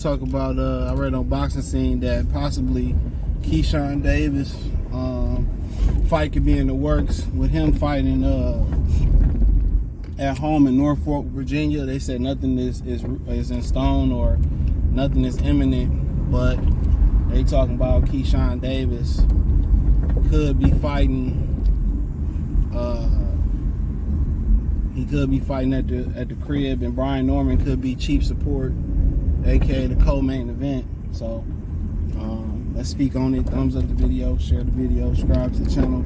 talk about, I read on Boxing Scene that possibly Keyshawn Davis fight could be in the works with him fighting at home in Norfolk, Virginia. They said nothing is in stone or nothing is imminent, but they talking about Keyshawn Davis could be fighting. He could be fighting at the crib, and Brian Norman could be chief support, aka the co-main event. So let's speak on it. Thumbs up the video, share the video, subscribe to the channel.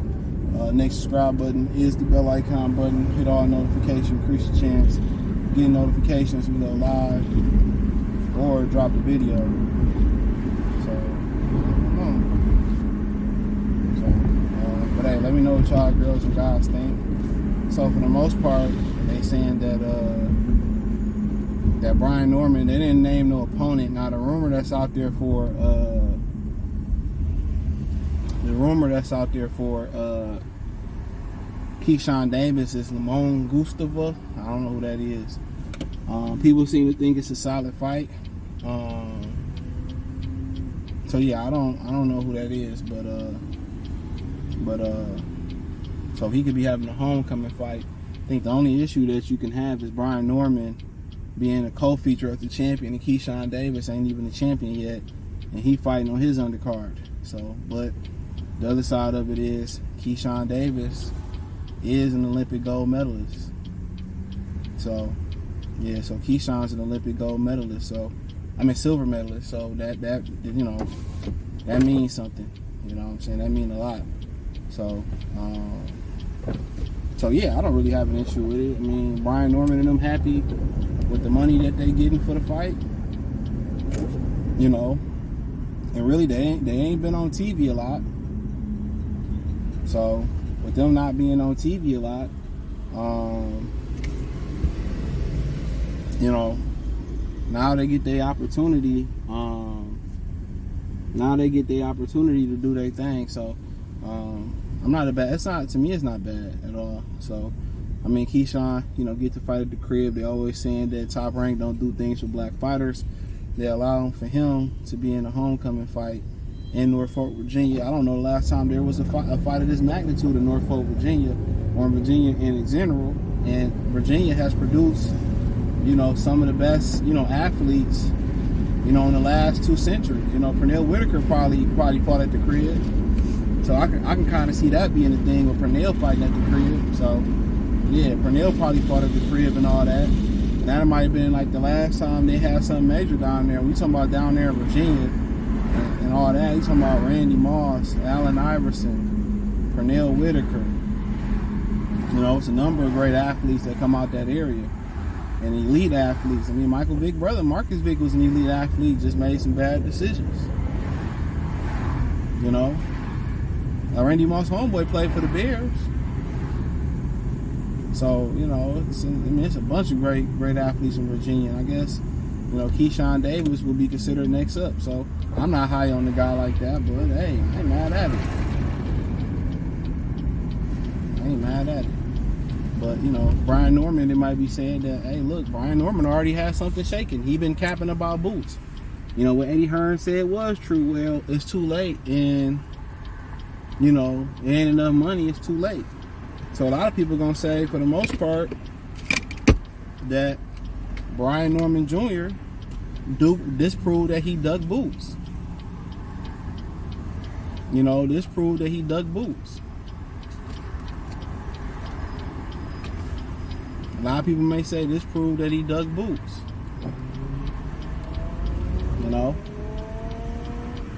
Next subscribe button is the bell icon button. Hit all notifications, increase your chance getting notifications when we go live or drop a video. But hey, let me know what y'all girls and guys think. So for the most part, they saying that that Brian Norman, they didn't name no opponent. Now the rumor that's out there for Keyshawn Davis is Lemon Gustava. I don't know who that is. People seem to think it's a solid fight. So yeah, I don't know who that is, but so he could be having a homecoming fight. I think the only issue that you can have is Brian Norman being a co-feature of the champion, and Keyshawn Davis ain't even the champion yet, and he fighting on his undercard. So, but the other side of it is Keyshawn Davis is an Olympic gold medalist. So, yeah, so Keyshawn's an Olympic gold medalist. So, I mean silver medalist. So that you know, that means something. You know what I'm saying? That means a lot. So yeah, I don't really have an issue with it. I mean, Brian Norman and them happy with the money that they getting for the fight. You know, and really they ain't been on TV a lot. So with them not being on TV a lot, you know, now they get their opportunity. Now they get their opportunity to do their thing. So I'm not a bad. It's not, to me, it's not bad at all. So I mean, Keyshawn, you know, get to fight at the crib. They always saying that Top Rank don't do things for black fighters. They allow for him to be in a homecoming fight in Norfolk, Virginia. I don't know the last time there was a fight of this magnitude in Norfolk, Virginia, or in Virginia in general. And Virginia has produced, you know, some of the best, you know, athletes, you know, in the last 2 centuries. You know, Pernell Whitaker probably fought at the crib. So I can kind of see that being a thing with Pernell fighting at the crib. So yeah, Pernell probably fought at the crib and all that. And that might have been like the last time they had something major down there. We talking about down there in Virginia and all that. You talking about Randy Moss, Allen Iverson, Pernell Whitaker. You know, it's a number of great athletes that come out that area. And elite athletes. I mean, Michael Vick's brother, Marcus Vick, was an elite athlete, just made some bad decisions. You know? Randy Moss' homeboy played for the Bears. So, you know, it's a bunch of great athletes in Virginia. And I guess, you know, Keyshawn Davis will be considered next up. So I'm not high on the guy like that, but hey, I ain't mad at it. But, you know, Brian Norman, they might be saying that, hey, look, Brian Norman already has something shaking. He been capping about boots. You know, what Eddie Hearn said was true. Well, it's too late, and, you know, it ain't enough money, it's too late. So a lot of people are going to say, for the most part, that Brian Norman Jr. disproved that he dug boots. You know, disproved that he dug boots. A lot of people may say this proved that he dug boots. You know?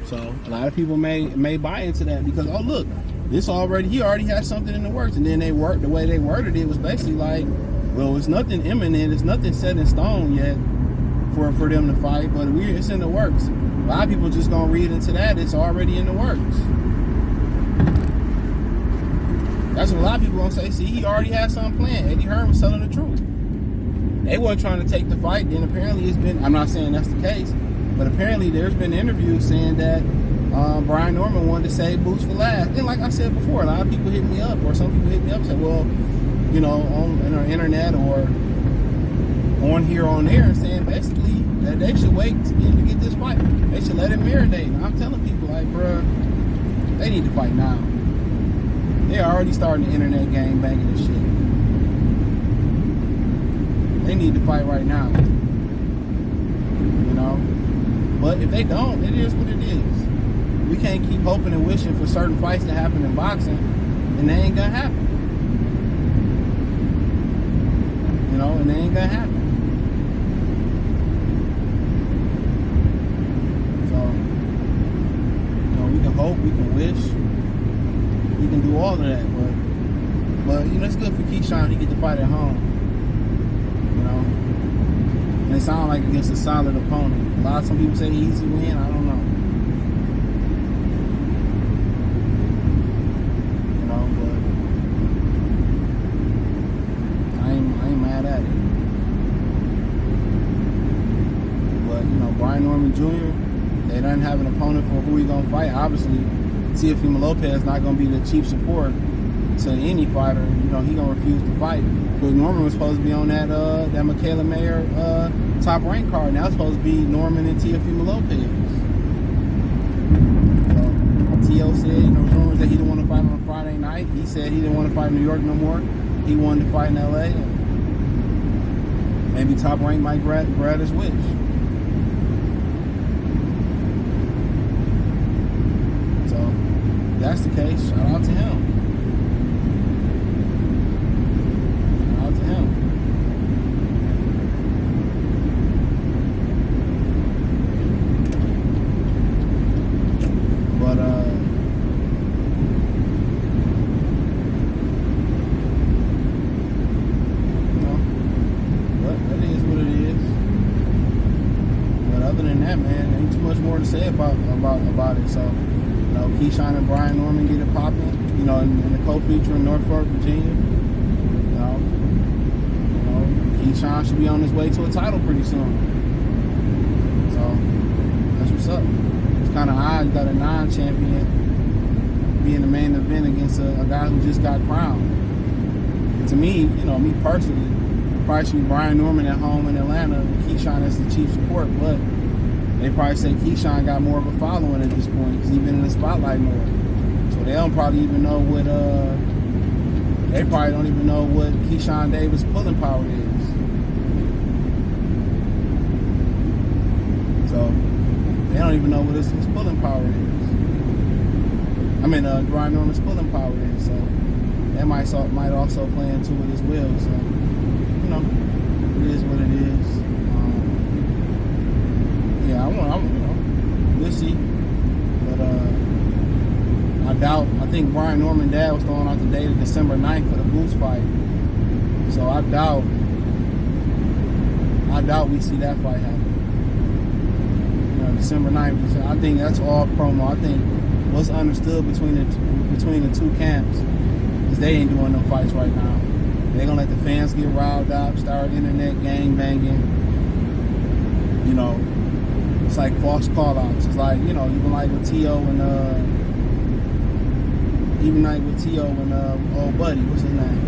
So a lot of people may buy into that because, oh look, he already has something in the works. And then the way they worded it was basically like, well, it's nothing imminent, it's nothing set in stone yet for them to fight, but it's in the works. A lot of people just gonna read into that, it's already in the works. That's what a lot of people gonna say. See, he already had something planned. Eddie Hearn was telling the truth. They weren't trying to take the fight. Then apparently it's been, I'm not saying that's the case, but apparently there's been interviews saying that Brian Norman wanted to save boots for last. And like I said before, a lot of people hit me up, or some people hit me up and said, well, you know, on our internet or on here on there and saying basically that they should wait to get this fight. They should let it marinate. And I'm telling people, like, bruh, they need to fight now. They're already starting the internet game banging and shit. They need to fight right now. You know? But if they don't, it is what it is. We can't keep hoping and wishing for certain fights to happen in boxing, and they ain't gonna happen. You know, and they ain't gonna happen. So, you know, we can hope, we can wish, we can do all of that, but you know, it's good for Keyshawn to get the fight at home. You know, and it sounds like against a solid opponent. Some people say easy win. I don't know. You know, but I ain't mad at it. But you know, Brian Norman Jr., they don't have an opponent for who he gonna fight. Obviously, Teofimo Lopez not gonna be the chief support to any fighter. You know, he gonna refuse to fight. But Norman was supposed to be on that Michaela Mayer top rank card. Now it's supposed to be Norman and Teofimo Lopez. So, T.O. said, you know, rumors that he didn't want to fight on a Friday night. He said he didn't want to fight in New York no more. He wanted to fight in L.A. And maybe top rank might grant his wish. So, if that's the case, shout out to him. To say about it. So, you know, Keyshawn and Brian Norman get it popping, you know, in the co-feature in Norfolk, Virginia. You know, Keyshawn should be on his way to a title pretty soon. So, that's what's up. It's kind of odd you got a non-champion being the main event against a guy who just got crowned. And to me, you know, me personally, probably should be Brian Norman at home in Atlanta, Keyshawn as the chief support, but they probably say Keyshawn got more of a following at this point because he's been in the spotlight more. So they don't probably even know what, they probably don't even know what Keyshawn Davis' pulling power is. So they don't even know what his pulling power is. I mean, Brian Norman's pulling power is. So that might also play into it as well. So, you know, it is what it is. Yeah, we'll see. But I think Brian Norman's dad was throwing out the date of December 9th for the Boots fight. So I doubt we see that fight happen. You know, December 9th. I think that's all promo. I think what's understood between the two camps is they ain't doing no fights right now. They're gonna let the fans get riled up, start internet gang banging. You know, it's like false call-outs. It's like, you know, even like with T.O. and old buddy, what's his name?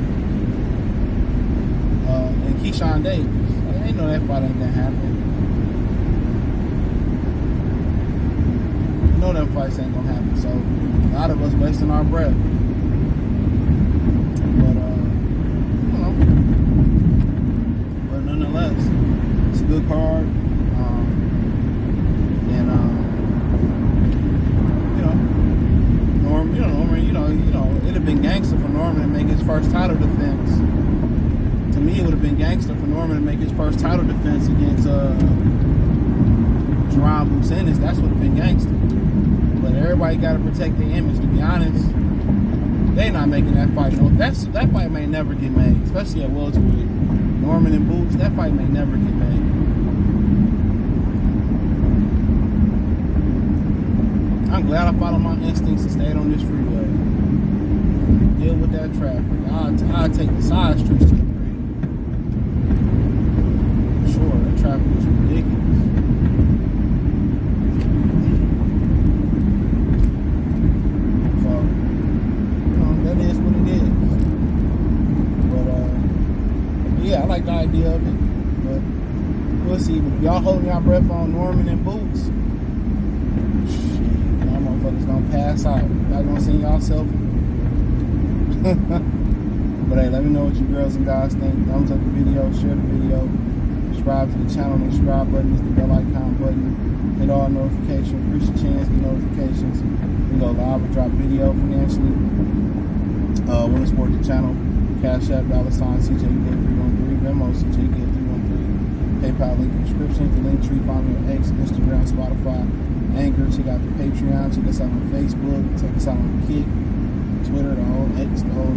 And Keyshawn Davis. Like, they know that fight ain't gonna happen. You know them fights ain't gonna happen. So a lot of us wasting our breath. But you know. But nonetheless, it's a good card. It'd have been gangster for Norman to make his first title defense. To me, it would have been gangster for Norman to make his first title defense against Jerron Bucenis. That's what would have been gangster. But everybody got to protect their image. To be honest, they not making that fight. No, that fight may never get made, especially at welterweight. Norman and Boots, that fight may never get made. I'm glad I followed my instincts and stayed on this freeway. Deal with that traffic. I'll take the side streets to the crib. For sure, that traffic was ridiculous. So, you know, that is what it is. But yeah, I like the idea of it. but we'll see. But if y'all holding y'all breath on Norman and Boots, shit, y'all motherfuckers gonna pass out. Y'all gonna see y'all selfie. But hey, let me know what you girls and guys think. Thumbs up the video, share the video, subscribe to the channel. The subscribe button is the bell icon button. Hit all notifications, increase your chance, get notifications. We go live or drop video financially. Want to support the channel? Cash App, $CJGill313, Venmo, CJGill313, PayPal link in the description, the link tree, follow me on X, Instagram, Spotify, Anchor. Check out the Patreon, check us out on Facebook, check us out on Kick, Twitter, the whole X, the whole